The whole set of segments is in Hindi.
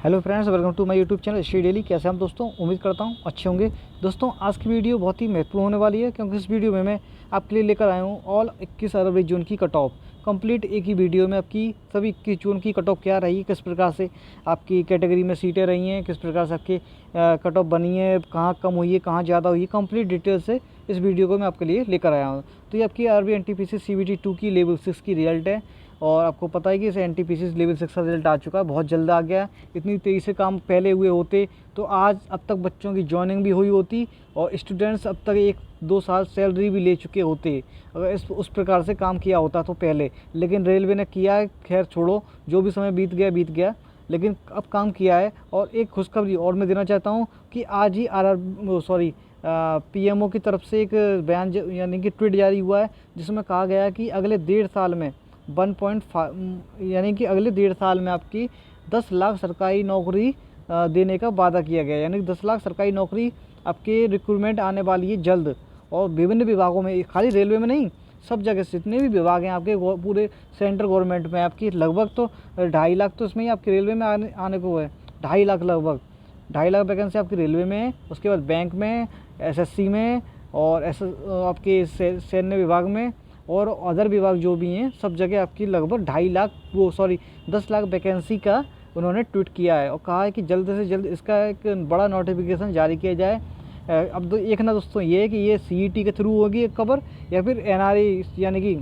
Hello friends, welcome to my YouTube channel Shri Daily. कैसे हम दोस्तों, उम्मीद करता हूँ अच्छे होंगे। दोस्तों आज की वीडियो बहुत ही महत्वपूर्ण होने वाली है, क्योंकि इस वीडियो में मैं आपके लिए लेकर आया हूँ ऑल 21 अरब जून की कट ऑफ कंप्लीट। एक ही वीडियो में आपकी सभी 21 जून की कट ऑफ क्या रही, किस प्रकार से आपकी कैटेगरी में सीटें रही हैं, किस प्रकार से आपकी कट ऑफ बनी है, कहाँ कम हुई है, कहाँ ज़्यादा हुई है, कंप्लीट डिटेल से इस वीडियो को मैं आपके लिए लेकर आया हूँ। तो ये आपकी आरबी एनटीपीसी सीबीटी 2 की लेवल 6 की रिजल्ट है, और आपको पता है कि इसे एनटीपीसी लेवल 6 का रिजल्ट आ चुका है, बहुत जल्द आ गया। इतनी तेज़ी से काम पहले हुए होते तो आज अब तक बच्चों की जॉइनिंग भी हुई होती और स्टूडेंट्स अब तक 1-2 साल सैलरी भी ले चुके होते, अगर उस प्रकार से काम किया होता तो पहले। लेकिन रेलवे ने किया है, खैर छोड़ो, जो भी समय बीत गया, लेकिन अब काम किया है। और एक खुशखबरी और मैं देना चाहता हूँ कि आज ही पीएमओ की तरफ से एक बयान यानी कि ट्वीट जारी हुआ है, जिसमें कहा गया है कि अगले 1.5 साल में 1.5 यानी कि अगले 1.5 साल में आपकी 10 लाख सरकारी नौकरी देने का वादा किया गया है। यानी कि 10 लाख सरकारी नौकरी आपके रिक्रूटमेंट आने वाली है जल्द, और विभिन्न विभागों में, खाली रेलवे में नहीं, सब जगह से जितने भी विभाग हैं आपके पूरे सेंट्रल गवर्नमेंट में आपकी लगभग तो 2.5 लाख तो इसमें ही आपकी रेलवे में आने को है। 2.5 लाख, लगभग 2.5 लाख वैकेंसी आपकी रेलवे में है। उसके बाद बैंक में, एसएससी में, और आपके सैन्य विभाग में, और अदर विभाग जो भी हैं सब जगह आपकी लगभग 10 लाख वैकेंसी का उन्होंने ट्वीट किया है, और कहा है कि जल्द से जल्द इसका एक बड़ा नोटिफिकेशन जारी किया जाए। अब तो एक ना दोस्तों ये है कि ये सीईटी के थ्रू होगी एक खबर, या फिर एनआरई यानी कि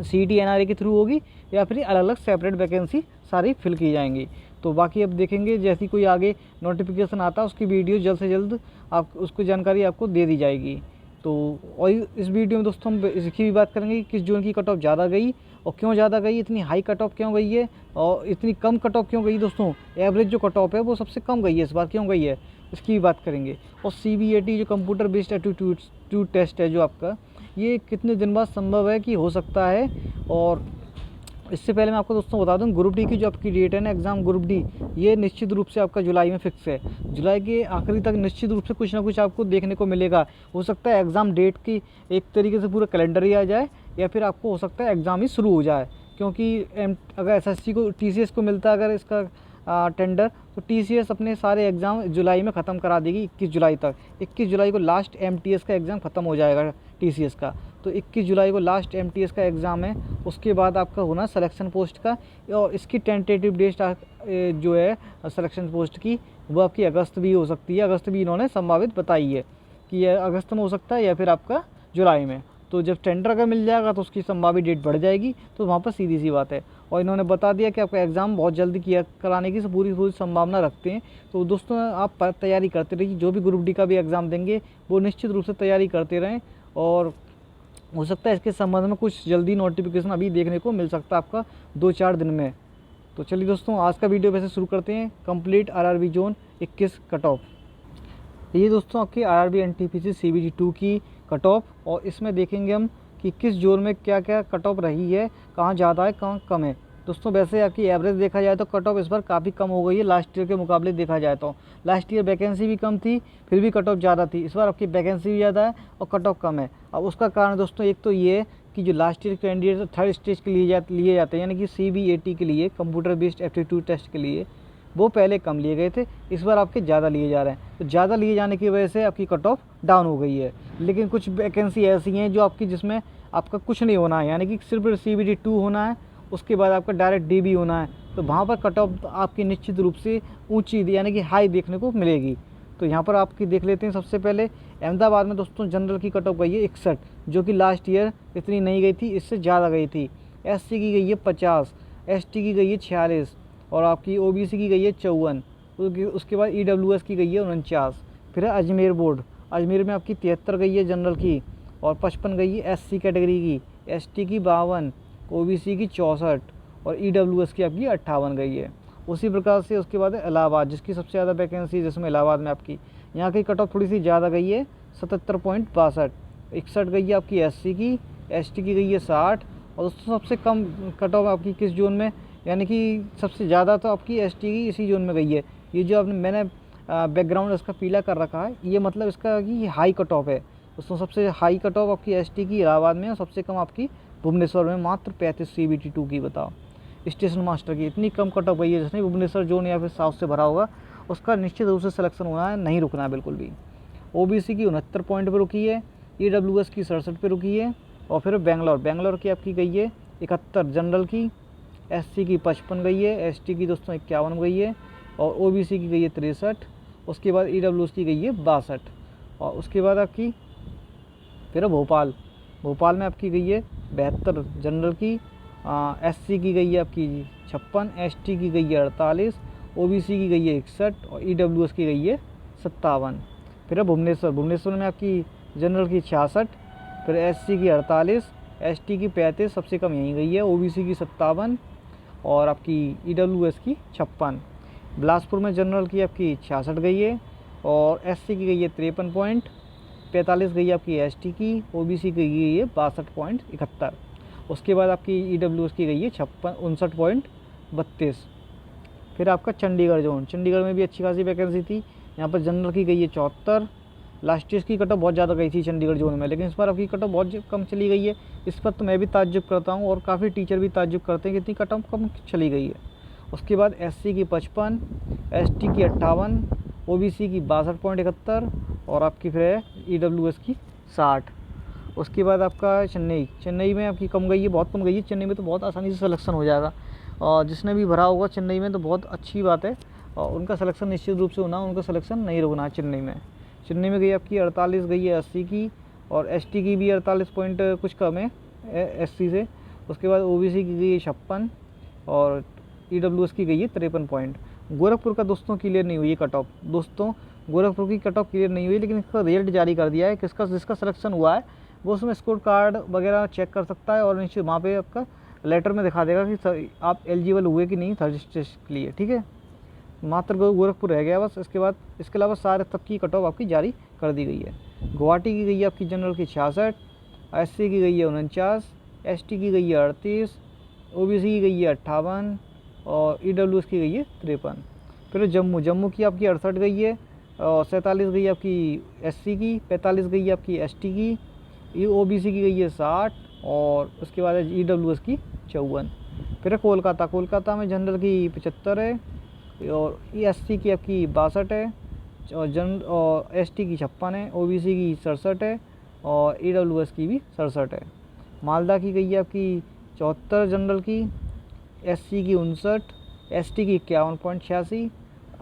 सीईटी एनआरई के थ्रू होगी, या फिर अलग अलग सेपरेट वैकेंसी सारी फिल की जाएंगी। तो बाकी अब देखेंगे, जैसी कोई आगे नोटिफिकेशन आता है उसकी वीडियो जल्द से जल्द आप उसको जानकारी आपको दे दी जाएगी। तो और इस वीडियो में दोस्तों हम इसकी भी बात करेंगे कि किस जून की कट ऑफ ज़्यादा गई और क्यों ज़्यादा गई, इतनी हाई कट ऑफ क्यों गई है, और इतनी कम कट ऑफ क्यों गई। दोस्तों एवरेज जो कट ऑफ है वो सबसे कम गई है इस बार, क्यों गई है इसकी भी बात करेंगे। और सीबीएटी जो कंप्यूटर बेस्ड एप्टीट्यूड टेस्ट है जो आपका, ये कितने दिन बाद संभव है कि हो सकता है। और इससे पहले मैं आपको दोस्तों बता दूं, ग्रुप डी की जो आपकी डेट है ना, एग्ज़ाम ग्रुप डी, ये निश्चित रूप से आपका जुलाई में फिक्स है। जुलाई के आखिरी तक निश्चित रूप से कुछ ना कुछ आपको देखने को मिलेगा। हो सकता है एग्ज़ाम डेट की एक तरीके से पूरा कैलेंडर ही आ जाए, या फिर आपको हो सकता है एग्ज़ाम ही शुरू हो जाए, क्योंकि अगर एसएससी को, टीसीएस को मिलता है अगर इसका टेंडर, तो टीसीएस अपने सारे एग्ज़ाम जुलाई में ख़त्म करा देगी 21 जुलाई तक। 21 जुलाई को लास्ट एमटीएस का एग्ज़ाम ख़त्म हो जाएगा टीसीएस का, तो 21 जुलाई को लास्ट एमटीएस का एग्ज़ाम है। उसके बाद आपका होना सिलेक्शन पोस्ट का, और इसकी टेंटेटिव डेट जो है सिलेक्शन पोस्ट की, वो आपकी अगस्त भी हो सकती है। अगस्त भी इन्होंने संभावित बताई है कि यह अगस्त में हो सकता है या फिर आपका जुलाई में। तो जब टेंडर अगर मिल जाएगा तो उसकी संभावित डेट बढ़ जाएगी, तो वहाँ पर सीधी सी बात है। और इन्होंने बता दिया कि आपका एग्ज़ाम बहुत जल्दी कराने की पूरी संभावना रखते हैं। तो दोस्तों आप तैयारी करते रहिए, जो भी ग्रुप डी का भी एग्ज़ाम देंगे वो निश्चित रूप से तैयारी करते रहें, और हो सकता है इसके संबंध में कुछ जल्दी नोटिफिकेशन अभी देखने को मिल सकता है आपका 2-4 दिन में। तो चलिए दोस्तों आज का वीडियो वैसे शुरू करते हैं। Complete RRB zone 21 cut off, ये दोस्तों आपकी आरआरबी एनटीपीसी सीबीटी 2 की कट ऑफ, और इसमें देखेंगे हम कि किस जोन में क्या क्या कट ऑफ रही है, कहाँ ज़्यादा है कहाँ कम है। दोस्तों वैसे आपकी एवरेज देखा जाए तो कट ऑफ इस बार काफ़ी कम हो गई है लास्ट ईयर के मुकाबले देखा जाए तो। लास्ट ईयर वैकेंसी भी कम थी, फिर भी कट ऑफ ज़्यादा थी। इस बार आपकी वैकेंसी भी ज़्यादा है और कट ऑफ कम है। अब उसका कारण दोस्तों एक तो ये है कि जो last year candidate third stage के लिए लिए जाते हैं, यानी कि सीबीएटी के लिए, कंप्यूटर बेस्ड एप्टीट्यूड टेस्ट के लिए, वो पहले कम लिए गए थे, इस बार आपके ज़्यादा लिए जा रहे हैं। तो ज़्यादा लिए जाने की वजह से आपकी कट ऑफ डाउन हो गई है। लेकिन कुछ वैकेंसी ऐसी हैं जो आपकी, जिसमें आपका कुछ नहीं होना है, यानी कि सिर्फ सीबीटी 2 होना है, उसके बाद आपका डायरेक्ट डीबी होना है, तो वहाँ पर कट ऑफ आपकी निश्चित रूप से ऊंची यानी कि हाई देखने को मिलेगी। तो यहाँ पर आपकी देख लेते हैं। सबसे पहले अहमदाबाद में दोस्तों जनरल की कट ऑफ गई है 61, जो कि लास्ट ईयर इतनी नहीं गई थी, इससे ज़्यादा गई थी। एससी की गई है 50, एसटी की गई है 46, और आपकी ओबीसी की गई है 54, उसके बाद ईडब्ल्यूएस की गई है 49। फिर है अजमेर बोर्ड, अजमेर में आपकी 73 गई है जनरल की, और 55 गई है एससी कैटेगरी की, एसटी की 52, ओबीसी की 64, और ईडब्ल्यूएस की आपकी 58 गई है। उसी प्रकार से उसके बाद है इलाहाबाद, जिसकी सबसे ज़्यादा वैकेंसी, जिसमें इलाहाबाद में आपकी यहाँ की कट ऑफ थोड़ी सी ज़्यादा गई है, 77.62, 61 गई है आपकी एससी की, एसटी की गई है 60, और दोस्तों सबसे कम कट ऑफ आपकी किस जोन में, यानी कि सबसे ज़्यादा तो आपकी एसटी की इसी जोन में गई है। ये जो मैंने बैकग्राउंड इसका पीला कर रखा है, ये मतलब इसका कि हाई कट ऑफ है। दोस्तों सबसे हाई कट ऑफ आपकी एसटी की इलाहाबाद में, और सबसे कम आपकी भुवनेश्वर में, मात्र 35 सीबीटी 2 की। बताओ स्टेशन मास्टर की इतनी कम कट ऑफ गई है, जिसने भुवनेश्वर जोन या फिर साउथ से भरा होगा उसका निश्चित रूप से सिलेक्शन होना है, नहीं रुकना है बिल्कुल भी। ओबीसी की 69 पॉइंट पर रुकी है, ईडब्ल्यूएस की 67 पे रुकी है, और फिर बेंगलोर की आपकी गई है 71 जनरल की, एससी की 55 गई है, एसटी की दोस्तों 51 गई है, और ओबीसी की गई है 63, उसके बाद ईडब्ल्यूएस की गई है 62, और उसके बाद आपकी फिर भोपाल में आपकी गई है 72 जनरल की, एससी की गई है आपकी 56, एसटी की गई है 48, ओबीसी की गई है 61, और ईडब्ल्यूएस की गई है 57। फिर भुवनेश्वर में आपकी जनरल की 66, फिर एससी की 48, एसटी की 35, सबसे कम यहीं गई है, ओबीसी की 57, और आपकी ईडब्ल्यूएस की 56। बिलासपुर में जनरल की आपकी 66 गई है, और एससी की गई है 53 पॉइंट, 45 गई है आपकी एसटी की, ओबीसी की गई है 62.71। उसके बाद आपकी ईडब्ल्यूएस की गई है 59.32। फिर आपका चंडीगढ़ में भी अच्छी खासी वैकेंसी थी। यहाँ पर जनरल की गई है 74। लास्ट ईयर की कट ऑफ बहुत ज़्यादा गई थी चंडीगढ़ जोन में, लेकिन इस बार आपकी कट ऑफ बहुत कम चली गई है। इस पर तो मैं भी ताज्जुब करता हूँ और काफ़ी टीचर भी ताज्जुब करते हैं कि इतनी कट ऑफ कम चली गई है। उसके बाद एससी की 55, एसटी की 58, ओबीसी की 62.71, और आपकी फिर है ईडब्ल्यूएस की 60। उसके बाद आपका चेन्नई में आपकी कम गई है, बहुत कम गई है। चेन्नई में तो बहुत आसानी से सिलेक्शन हो जाएगा, और जिसने भी भरा होगा चेन्नई में तो बहुत अच्छी बात है, और उनका सिलेक्शन निश्चित रूप से होना, उनका सिलेक्शन नहीं रुकना है। चेन्नई में गई आपकी 48 गई है एससी की, और एसटी की भी 48 पॉइंट कुछ कम है एससी से। उसके बाद ओबीसी की गई है 56, और ईडब्ल्यूएस की गई है 53 पॉइंट। गोरखपुर का दोस्तों क्लियर नहीं हुई है कट ऑफ। दोस्तों गोरखपुर की कट ऑफ क्लियर नहीं हुई, लेकिन इसका रिजल्ट जारी कर दिया है। जिसका सिलेक्शन हुआ है वो उसमें स्कोर कार्ड वगैरह चेक कर सकता है, और नीचे वहाँ पे आपका लेटर में दिखा देगा कि आप एलिजिबल हुए कि नहीं थर्ड स्टेज के लिए। ठीक है, मात्र गोरखपुर रह गया बस। इसके अलावा सारे तक की कट ऑफ आपकी जारी कर दी गई है। गुवाहाटी की गई है आपकी जनरल की 66, एससी की गई है 49, एसटी की गई है 38, ओबीसी की गई है 58, और ईडब्ल्यूएस की गई है 53। फिर जम्मू की आपकी 68 गई है, और 47 गई आपकी एससी की, 45 गई है आपकी एसटी की, ओबीसी की गई है 60, और उसके बाद ईडब्ल्यूएस की 54। फिर कोलकाता में जनरल की 75 है, और एससी की आपकी 62 है, और एसटी की 56 है, ओबीसी की 67 है, और ईडब्ल्यूएस की भी 67 है। मालदा की गई है आपकी 74 जनरल की, एससी की 59, एसटी की 51.86,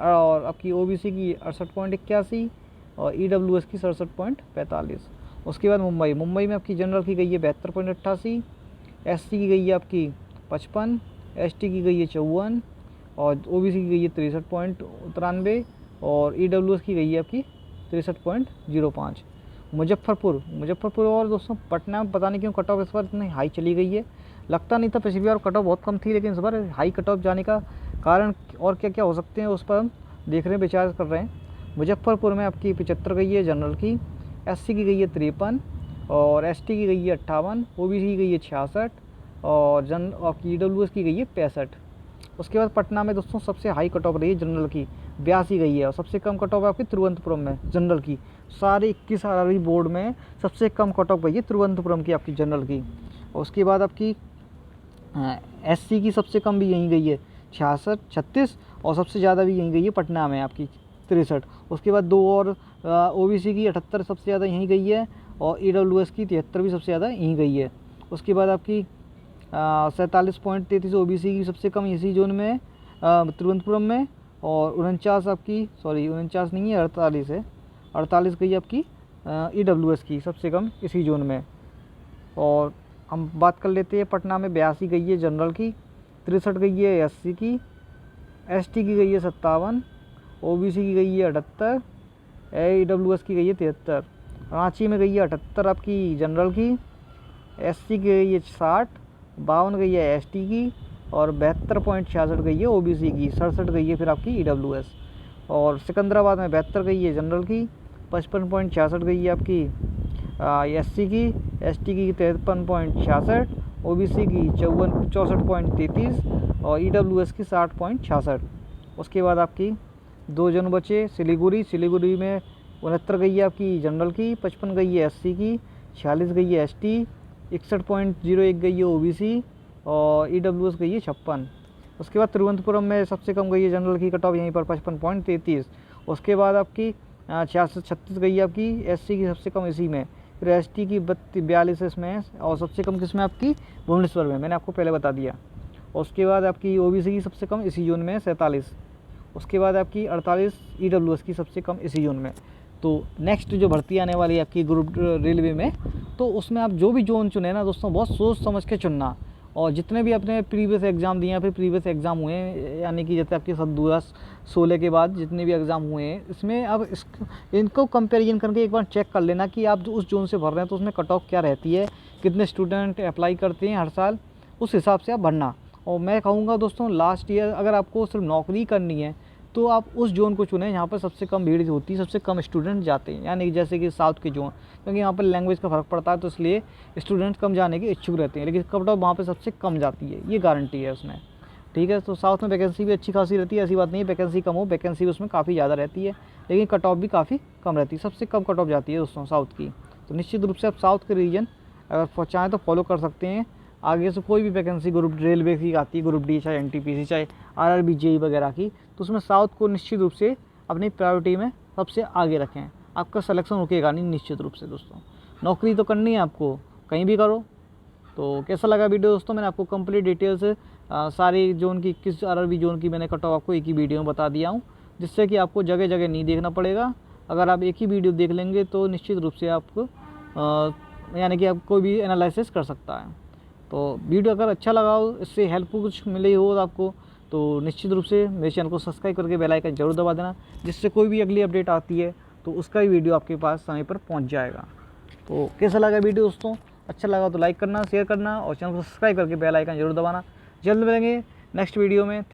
और आपकी ओबीसी की 68.81, और ईडब्ल्यूएस की 67.45। उसके बाद मुंबई में आपकी जनरल की गई है 72.88, एससी की गई है आपकी 55, एसटी की गई है 54, और ओबीसी की गई है 63.93, और ईडब्ल्यूएस की गई है आपकी 63.05। मुजफ्फरपुर और दोस्तों पटना में पता नहीं क्यों कट ऑफ इस बार इतनी हाई चली गई है। लगता नहीं था, पिछली बार कट ऑफ बहुत कम थी, लेकिन इस बार हाई कट ऑफ जाने का कारण और क्या क्या हो सकते हैं उस पर हम देख रहे हैं, विचार कर रहे हैं। मुजफ्फरपुर में आपकी 75 गई है जनरल की, एससी की गई है 53, और एसटी की गई है 58, ओबीसी की गई है 66, और ईडब्ल्यूएस की गई है 65। उसके बाद पटना में दोस्तों सबसे हाई कट ऑफ रही है जनरल की 82 गई है, और सबसे कम कट ऑफ है आपकी तिरुवनंतपुरम में जनरल की। सारे 21 आरआरबी बोर्ड में सबसे कम कट ऑफ गई है तिरुवनंतपुरम की आपकी जनरल की। और उसके बाद आपकी एससी की सबसे कम भी यहीं गई है 36, और सबसे ज़्यादा भी यहीं गई है पटना में आपकी 63। उसके बाद 2 और ओबीसी की 78 सबसे ज़्यादा यहीं गई है, और ईडब्ल्यूएस की 73 भी सबसे ज़्यादा यहीं गई है। उसके बाद आपकी 47.33 ओबीसी की सबसे कम इसी जोन में तिरुवनंतपुरम में, और 49 नहीं है 48 है, 48 गई आपकी ईडब्ल्यूएस की सबसे कम इसी जोन में। और हम बात कर लेते हैं पटना में 82 गई है जनरल की, 63 गई है एससी की, एसटी की गई है 57, ओबीसी की गई है 78, ईडब्ल्यूएस की गई है 73। रांची में गई है 78 आपकी जनरल की, एससी की गई है 60, 52 गई है एसटी की, और 72.66 गई है ओबीसी की, 67 गई है फिर आपकी ईडब्ल्यूएस। और सिकंदराबाद में 72 गई है जनरल की, 55.66 गई है आपकी एससी की, एसटी की 53.66, ओबीसी की 64.33, और ईडब्ल्यूएस की 60.66। उसके बाद आपकी 2 जन बचे। सिलीगुड़ी में 69 गई है आपकी जनरल की, 55 गई है एससी की, 46 गई है एसटी, 61.01 गई है ओबीसी, और EWS गई है 56। उसके बाद तिरुवनंतपुरम में सबसे कम गई है जनरल की कट ऑफ यहीं पर 55.33। उसके बाद आपकी 66 गई है आपकी SC की सबसे कम इसी में। फिर ST की 42 इसमें, और सबसे कम किसमें आपकी भुवनेश्वर में, मैंने आपको पहले बता दिया। और उसके बाद आपकी OBC की सबसे कम इसी जोन में 47। उसके बाद आपकी 48 EWS की सबसे कम इसी जोन में। तो नेक्स्ट जो भर्ती आने वाली है आपकी ग्रुप रेलवे में, तो उसमें आप जो भी जोन चुने ना दोस्तों, बहुत सोच समझ के चुनना। और जितने भी अपने प्रीवियस एग्ज़ाम दिए हैं, फिर प्रीवियस एग्ज़ाम हुए हैं, यानी कि जैसे आपके 2016 के बाद जितने भी एग्ज़ाम हुए हैं, इसमें अब इनको कंपैरिजन करके एक बार चेक कर लेना कि आप जो उस जोन से भर रहे हैं तो उसमें कट ऑफ क्या रहती है, कितने स्टूडेंट अप्लाई करते हैं हर साल, उस हिसाब से आप भरना। और मैं कहूँगा दोस्तों, लास्ट ईयर अगर आपको सिर्फ नौकरी करनी है तो आप उस जोन को चुनें जहाँ पर सबसे कम भीड़ होती है, सबसे कम स्टूडेंट जाते हैं, यानी जैसे कि साउथ के जोन, क्योंकि यहाँ पर लैंग्वेज का फ़र्क पड़ता है, तो इसलिए स्टूडेंट कम जाने के इच्छुक रहते हैं, लेकिन कट ऑफ वहाँ पर सबसे कम जाती है, ये गारंटी है उसमें। ठीक है, तो साउथ में वैकेंसी भी अच्छी खासी रहती है, ऐसी बात नहीं है वैकेंसी कम हो, वैकेंसी भी उसमें काफ़ी ज़्यादा रहती है, लेकिन कट ऑफ भी काफ़ी कम रहती है, सबसे कम कट ऑफ जाती है दोस्तों साउथ की। तो निश्चित रूप से आप साउथ के रीजन अगर चाहें तो फॉलो कर सकते हैं। आगे से कोई भी वैकेंसी ग्रुप रेलवे की आती है, ग्रुप डी, चाहे NTPC, चाहे RRB, JEE वगैरह की, तो उसमें साउथ को निश्चित रूप से अपनी प्रायोरिटी में सबसे आगे रखें, आपका सिलेक्शन रुकेगा नहीं निश्चित रूप से दोस्तों। नौकरी तो करनी है आपको, कहीं भी करो। तो कैसा लगा वीडियो दोस्तों, मैंने आपको कंप्लीट डिटेल्स सारी जोन की, 21 RRB जोन की मैंने कट ऑफ आपको एक ही वीडियो में बता दिया हूँ, जिससे कि आपको जगह जगह नहीं देखना पड़ेगा। अगर आप एक ही वीडियो देख लेंगे तो निश्चित रूप से आपको यानी कि आप कोई भी एनालिसिस कर सकता है। तो वीडियो अगर अच्छा लगा हो, इससे हेल्पफुल कुछ मिले हो आपको, तो निश्चित रूप से मेरे चैनल को सब्सक्राइब करके बेल आइकन जरूर दबा देना, जिससे कोई भी अगली अपडेट आती है तो उसका भी वीडियो आपके पास समय पर पहुंच जाएगा। तो कैसा लगा वीडियो दोस्तों, अच्छा लगा तो लाइक करना, शेयर करना और चैनल को सब्सक्राइब करके बेल आइकन जरूर दबाना। जल्द मिलेंगे नेक्स्ट वीडियो में।